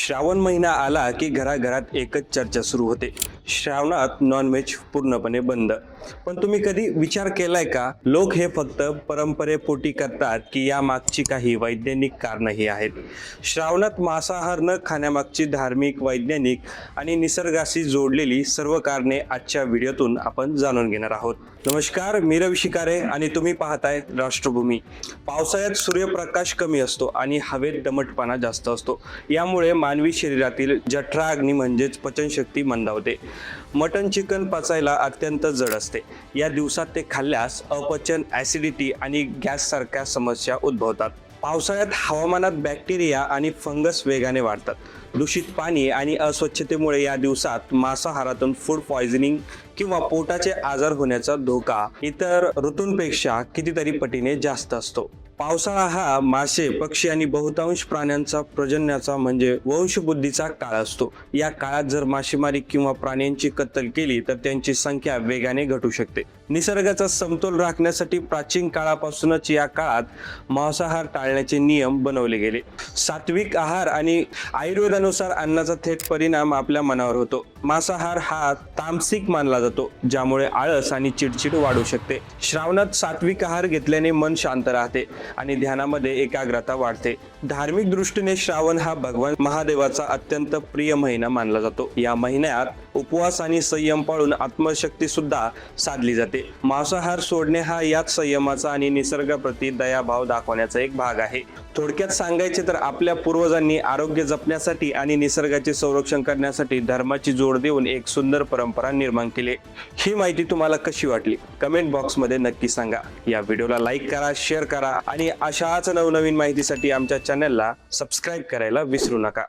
श्रावण महिना आला की घराघरात एकच चर्चा सुरू होते. श्रावणात नॉनव्हेज पूर्णपणे बंद. पण तुम्ही कधी विचार केलाय का, लोक हे फक्त परंपरेपोटी करतात की या मागची काही वैज्ञानिक कारणंही आहेत? श्रावणात मांसाहार न खाण्यामागची धार्मिक, वैज्ञानिक आणि निसर्गाशी जोडलेली सर्व कारणे आजच्या व्हिडिओतून आपण जाणून घेणार आहोत. नमस्कार, मी रवी शिकारे आणि तुम्ही पाहताय राष्ट्रभूमी. पावसाळ्यात सूर्यप्रकाश कमी असतो आणि हवेत दमटपणा जास्त असतो. यामुळे मानवी शरीरातील जठराग्नी म्हणजेच पचनशक्ती मंदावते. मटण, चिकन पचायला अत्यंत जड असते. या दिवसात ते खाल्ल्यास अपचन, ॲसिडिटी आणि गॅससारख्या समस्या उद्भवतात. पावसाळ्यात हवामानात बॅक्टेरिया आणि फंगस वेगाने वाढतात. दूषित पाणी आणि अस्वच्छतेमुळे या दिवसात मांसाहारातून फूड पॉयझनिंग किंवा पोटाचे आजार होण्याचा धोका इतर ऋतूंपेक्षा कितीतरी पटीने जास्त असतो. पावसाळा हा मासे, पक्षी आणि बहुतांश प्राण्यांचा प्रजननाचा म्हणजे वंशवृद्धीचा काळ असतो. या काळात जर मासेमारी किंवा प्राण्यांची कत्तल केली तर त्यांची संख्या वेगाने घटू शकते. निसर्गाचा समतोल राखण्यासाठी प्राचीन काळापासूनच या काळात मांसाहार टाळण्याचे नियम बनवले गेले. सात्विक आहार आणि आयुर्वेदानुसार अन्नाचा थेट परिणाम आपल्या मनावर होतो. मांसाहार हा तामसिक मानला जातो, ज्यामुळे आळस आणि चिडचिड वाढू शकते. श्रावणात सात्विक आहार घेतल्याने मन शांत राहते आणि ध्यानामध्ये एकाग्रता वाढते. धार्मिक दृष्टीने श्रावण हा भगवान महादेवाचा अत्यंत प्रिय महिना मानला जातो. या महिन्यात उपवास आणि संयम पाळून आत्मशक्ती सुद्धा साधली जाते. मांसाहार सोडणे हा याच संयमाचा आणि निसर्गाप्रती दयाभाव दाखवण्याचा एक भाग आहे. थोडक्यात सांगायचे तर आपल्या पूर्वजांनी आरोग्य जपण्यासाठी आणि निसर्गाचे संरक्षण करण्यासाठी धर्माची जोड देऊन एक सुंदर परंपरा निर्माण केली. ही माहिती तुम्हाला कशी वाटली कमेंट बॉक्समध्ये नक्की सांगा. या व्हिडिओला लाईक करा, शेअर करा आणि अशाच नवनवीन माहितीसाठी आमच्या चॅनलला सबस्क्राईब करायला विसरू नका.